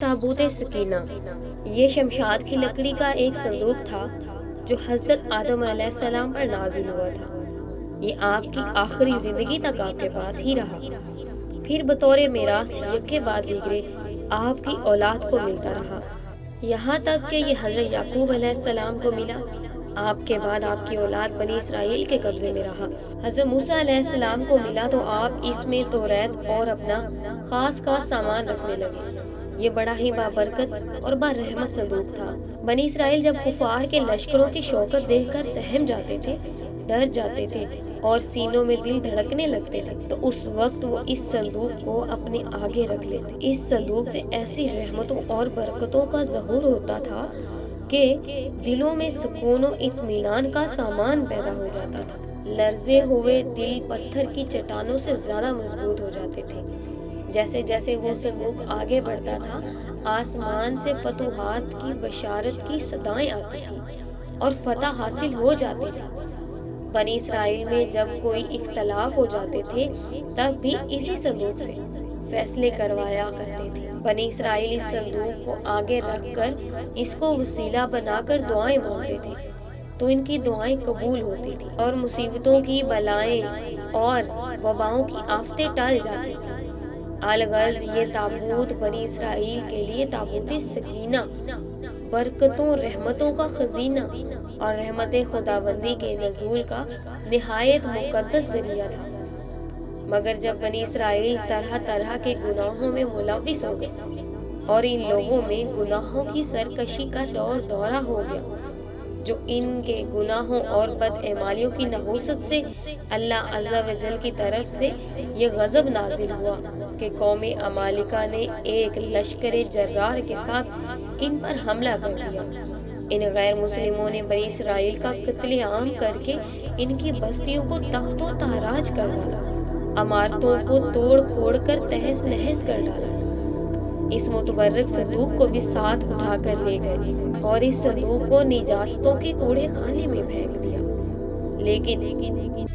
تابوت سکینہ یہ شمشاد کی لکڑی کا ایک صندوق تھا جو حضرت آدم علیہ السلام پر نازل ہوا تھا۔ یہ آپ کی آخری زندگی تک آپ کے پاس ہی رہا، پھر بطور میراث یکے بعد دیگرے آپ کی اولاد کو ملتا رہا، یہاں تک کہ یہ حضرت یعقوب علیہ السلام کو ملا۔ آپ کے بعد آپ کی اولاد بنی اسرائیل کے قبضے میں رہا۔ حضرت موسیٰ علیہ السلام کو ملا تو آپ اس میں توریت اور اپنا خاص سامان رکھنے لگے۔ یہ بڑا ہی بابرکت اور برحمت صندوق تھا۔ بنی اسرائیل جب کفار کے لشکروں کی شوکت دیکھ کر سہم جاتے تھے، ڈر جاتے تھے اور سینوں میں دل دھڑکنے لگتے تھے تو اس وقت وہ اس صندوق کو اپنے آگے رکھ لیتے۔ اس صندوق سے ایسی رحمتوں اور برکتوں کا ظہور ہوتا تھا کہ دلوں میں سکون و اطمینان کا سامان پیدا ہو جاتا تھا۔ لرزے ہوئے دل پتھر کی چٹانوں سے زیادہ مضبوط ہو جاتے تھے۔ جیسے جیسے وہ صندوق آگے بڑھتا تھا، آسمان سے فتوحات کی بشارت کی صدائیں آتی تھیں اور فتح حاصل ہو جاتی تھی۔ بنی اسرائیل میں جب کوئی اختلاف ہو جاتے تھے تب بھی اسی صندوق سے فیصلے کروایا کرتے تھے۔ بنی اسرائیل اس صندوق کو آگے رکھ کر اس کو وسیلہ بنا کر دعائیں مانگتے تھے تو ان کی دعائیں قبول ہوتی تھی اور مصیبتوں کی بلائیں اور وباؤں کی آفتیں ٹل جاتی تھیں۔ الغرض یہ تابوت بنی اسرائیل کے لیے تابوت سکینہ برکتوں رحمتوں کا خزینہ اور رحمت خداوندی کے نزول کا نہایت مقدس ذریعہ تھا۔ مگر جب بنی اسرائیل طرح طرح کے گناہوں میں ملوث ہو گئے اور ان لوگوں میں گناہوں کی سرکشی کا دورہ ہو گیا، جو ان کے گناہوں اور بدعمالیوں کی نحوست سے اللہ عز و جل کی طرف سے یہ غضب نازل ہوا کہ قوم عمالقہ نے ایک لشکر جرار کے ساتھ ان پر حملہ کر دیا۔ ان غیر مسلموں نے بنی اسرائیل کا قتل عام کر کے ان کی بستیوں کو تخت و تاراج کر ڈالا، عمارتوں کو توڑ پھوڑ کر تہس نہس کر ڈالا۔ اس متبرک صندوق کو بھی ساتھ اٹھا کر لے گئے اور اس صندوق کو نجاستوں کے کوڑے خانے میں پھینک دیا۔ لیکن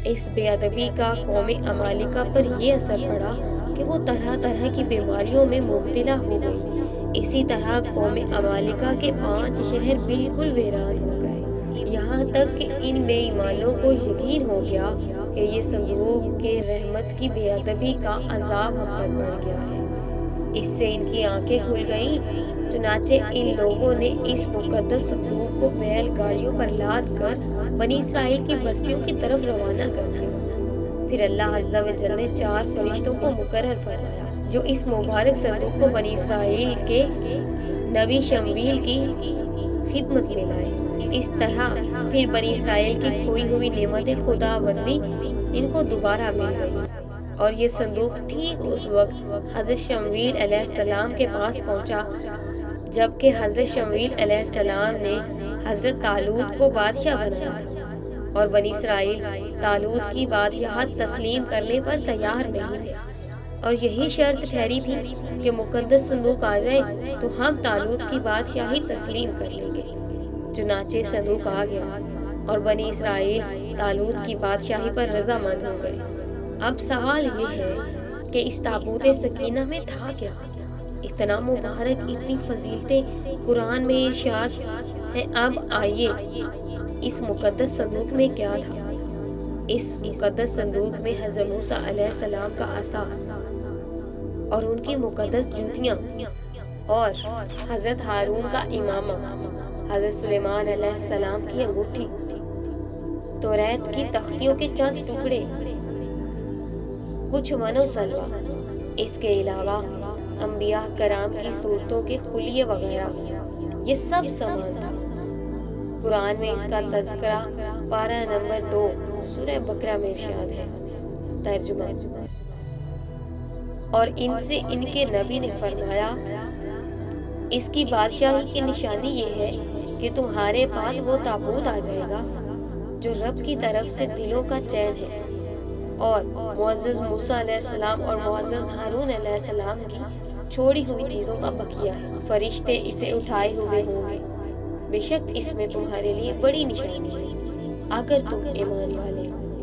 اس بے ادبی کا قوم عمالقہ پر یہ اثر پڑا کہ وہ طرح طرح کی بیماریوں میں مبتلا ہو گئی۔ اسی طرح قوم عمالقہ کے 5 شہر بالکل ویران ہو گئے، یہاں تک کہ ان بے ایمانوں کو یقین ہو گیا کہ یہ صندوق کے رحمت کی بے ادبی کا عذاب ہم پر پڑ گیا ہے۔ اس سے ان کی آنکھیں کھل گئیں، چنانچہ ان لوگوں نے اس مقدس صندوق کو بیل گاڑیوں پر لاد کر بنی اسرائیل کی بستیوں کی طرف روانہ کر دیا۔ پھر اللہ عز و جل نے 4 فرشتوں کو مقرر فرمایا جو اس مبارک صندوق کو بنی اسرائیل کے نبی شمویل کی خدمت میں لائے۔ اس طرح پھر بنی اسرائیل کی کھوئی ہوئی نعمت خداوندی ان کو دوبارہ مل گئی اور یہ صندوق ٹھیک اس وقت حضرت شمویل علیہ السلام کے پاس پہنچا جبکہ حضرت شمویل علیہ السلام نے حضرت طالوت کو بادشاہ بنایا تھا اور بنی اسرائیل طالوت کی بادشاہت تسلیم کرنے پر تیار نہیں تھے، اور یہی شرط ٹھہری تھی کہ مقدس صندوق آ جائے تو ہم طالوت کی بادشاہی تسلیم کر لیں گے۔ چنانچہ صندوق آ گیا اور بنی اسرائیل طالوت کی بادشاہی پر رضامند ہو گئے۔ اب سوال یہ ہے کہ اس تابوت سکینہ میں تھا کیا؟ اتنا مبارک، اتنی فضیلتیں قرآن میں ارشاد ہیں۔ اب آئیے اس مقدس صندوق میں کیا تھا۔ اس مقدس صندوق میں حضرت موسیٰ علیہ السلام کا عصا اور ان کی مقدس جوتیاں اور حضرت ہارون کا امامہ، حضرت سلیمان علیہ السلام کی انگوٹھی، توریت کی تختیوں کے چند ٹکڑے، کچھ من و سلوا، اس کے علاوہ انبیاء کرام کی صورتوں کے خلیے وغیرہ، یہ سب سامان تھا۔ قرآن میں اس کا تذکرہ پارہ نمبر 2 سورہ بقرہ میں ارشاد ہے۔ ترجمہ: اور ان سے ان کے نبی نے فرمایا، اس کی بادشاہی کی نشانی یہ ہے کہ تمہارے پاس وہ تابوت آ جائے گا جو رب کی طرف سے دلوں کا چین ہے اور معزز موسیٰ علیہ السلام اور معزز ہارون علیہ السلام کی چھوڑی ہوئی چیزوں کا بقیہ ہے۔ فرشتے اسے اٹھائے ہوئے ہوں گے، بے شک اس میں تمہارے لیے بڑی نشانی ہے اگر تم ایمان والے ہو۔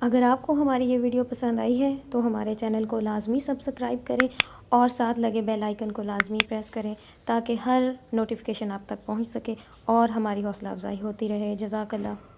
اگر آپ کو ہماری یہ ویڈیو پسند آئی ہے تو ہمارے چینل کو لازمی سبسکرائب کریں اور ساتھ لگے بیل آئیکن کو لازمی پریس کریں تاکہ ہر نوٹیفیکیشن آپ تک پہنچ سکے اور ہماری حوصلہ افزائی ہوتی رہے۔ جزاک اللہ۔